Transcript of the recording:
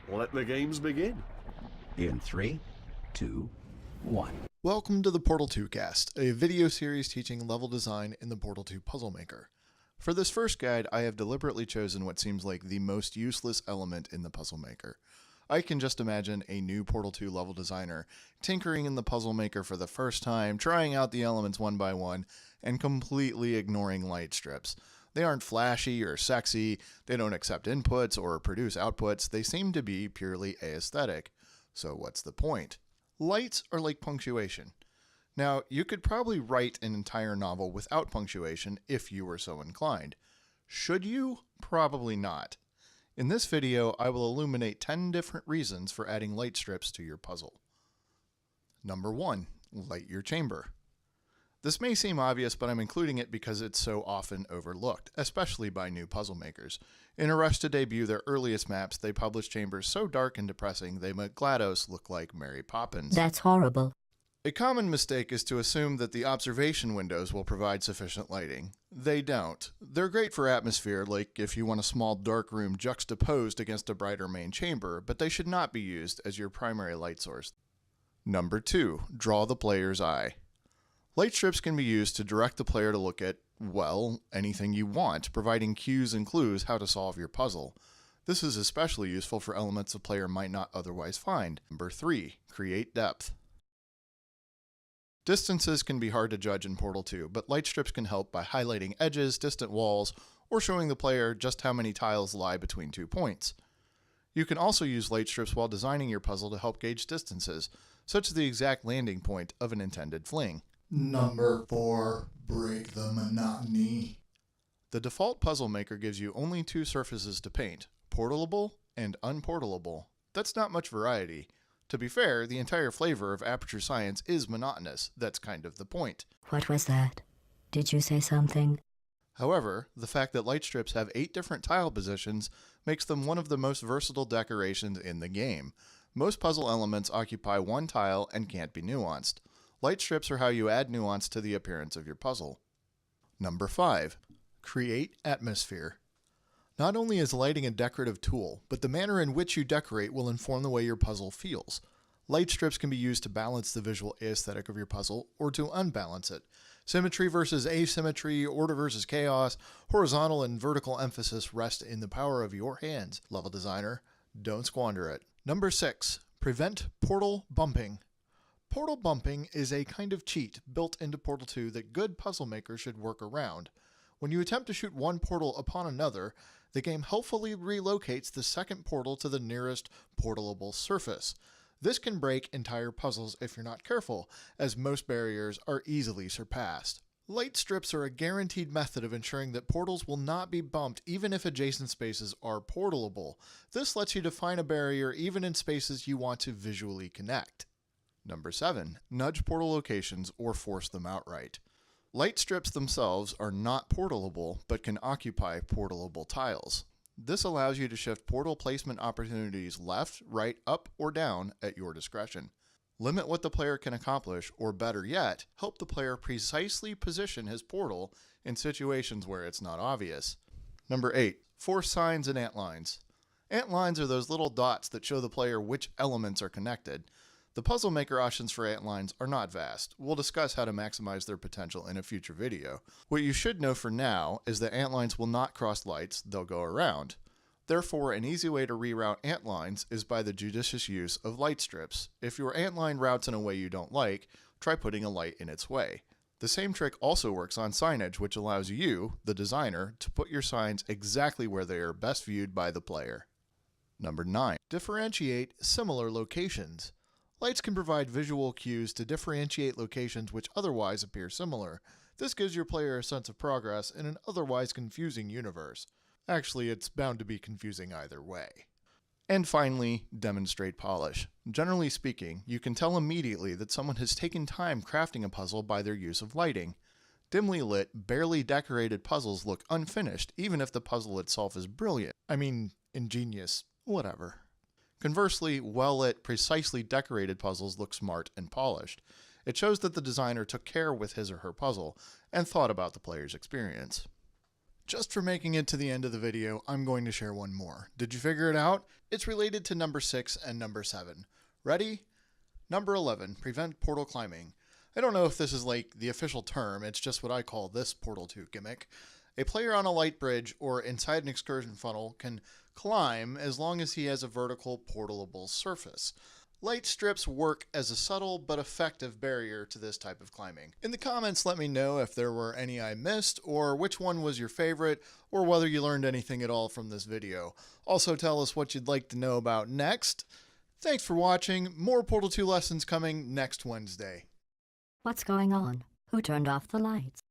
Let the games begin. In 3, 2, 1. Welcome to the Portal2Cast, a video series teaching level design in the Portal 2 Puzzle Maker. For this first guide, I have deliberately chosen what seems like the most useless element in the Puzzle Maker. I can just imagine a new Portal 2 level designer tinkering in the Puzzle Maker for the first time, trying out the elements one by one, and completely ignoring light strips. They aren't flashy or sexy, they don't accept inputs or produce outputs, they seem to be purely aesthetic. So what's the point? Lights are like punctuation. Now, you could probably write an entire novel without punctuation if you were so inclined. Should you? Probably not. In this video, I will illuminate 10 different reasons for adding light strips to your puzzle. Number 1. Light your chamber. This may seem obvious, but I'm including it because it's so often overlooked, especially by new puzzle makers. In a rush to debut their earliest maps, they published chambers so dark and depressing they make GLaDOS look like Mary Poppins. That's horrible. A common mistake is to assume that the observation windows will provide sufficient lighting. They don't. They're great for atmosphere, like if you want a small dark room juxtaposed against a brighter main chamber, but they should not be used as your primary light source. Number 2. Draw the player's eye. Light strips can be used to direct the player to look at, well, anything you want, providing cues and clues how to solve your puzzle. This is especially useful for elements the player might not otherwise find. Number 3. Create depth. Distances can be hard to judge in Portal 2, but light strips can help by highlighting edges, distant walls, or showing the player just how many tiles lie between 2 points. You can also use light strips while designing your puzzle to help gauge distances, such as the exact landing point of an intended fling. Number 4. Break the monotony. The default puzzle maker gives you only 2 surfaces to paint, portalable and unportalable. That's not much variety. To be fair, the entire flavor of Aperture science is monotonous. That's kind of the point. What was that? Did you say something? However, the fact that light strips have 8 different tile positions makes them one of the most versatile decorations in the game. Most puzzle elements occupy 1 tile and can't be nuanced. Light strips are how you add nuance to the appearance of your puzzle. Number 5. Create atmosphere. Not only is lighting a decorative tool, but the manner in which you decorate will inform the way your puzzle feels. Light strips can be used to balance the visual aesthetic of your puzzle or to unbalance it. Symmetry versus asymmetry, order versus chaos, horizontal and vertical emphasis rest in the power of your hands. Level designer, don't squander it. Number 6. Prevent portal bumping. Portal bumping is a kind of cheat built into Portal 2 that good puzzle makers should work around. When you attempt to shoot one portal upon another, the game helpfully relocates the second portal to the nearest portalable surface. This can break entire puzzles if you're not careful, as most barriers are easily surpassed. Light strips are a guaranteed method of ensuring that portals will not be bumped even if adjacent spaces are portalable. This lets you define a barrier even in spaces you want to visually connect. Number 7. Nudge portal locations or force them outright. Light strips themselves are not portalable, but can occupy portalable tiles. This allows you to shift portal placement opportunities left, right, up, or down at your discretion. Limit what the player can accomplish, or better yet, help the player precisely position his portal in situations where it's not obvious. Number 8. Force signs and antlines. Antlines are those little dots that show the player which elements are connected. The puzzle maker options for antlines are not vast. We'll discuss how to maximize their potential in a future video. What you should know for now is that antlines will not cross lights, they'll go around. Therefore, an easy way to reroute antlines is by the judicious use of light strips. If your antline routes in a way you don't like, try putting a light in its way. The same trick also works on signage, which allows you, the designer, to put your signs exactly where they are best viewed by the player. Number 9. Differentiate similar locations. Lights can provide visual cues to differentiate locations which otherwise appear similar. This gives your player a sense of progress in an otherwise confusing universe. Actually, it's bound to be confusing either way. And finally, demonstrate polish. Generally speaking, you can tell immediately that someone has taken time crafting a puzzle by their use of lighting. Dimly lit, barely decorated puzzles look unfinished even if the puzzle itself is brilliant. Ingenious, whatever. Conversely, well-lit, precisely decorated puzzles look smart and polished. It shows that the designer took care with his or her puzzle and thought about the player's experience. Just for making it to the end of the video, I'm going to share one more. Did you figure it out? It's related to number 6 and number 7. Ready? Number 11, prevent portal climbing. I don't know if this is like the official term, it's just what I call this Portal 2 gimmick. A player on a light bridge or inside an excursion funnel can climb as long as he has a vertical portalable surface. Light strips work as a subtle but effective barrier to this type of climbing. In the comments, let me know if there were any I missed, or which one was your favorite, or whether you learned anything at all from this video. Also tell us what you'd like to know about next. Thanks for watching. More Portal 2 lessons coming next Wednesday. What's going on? Who turned off the lights?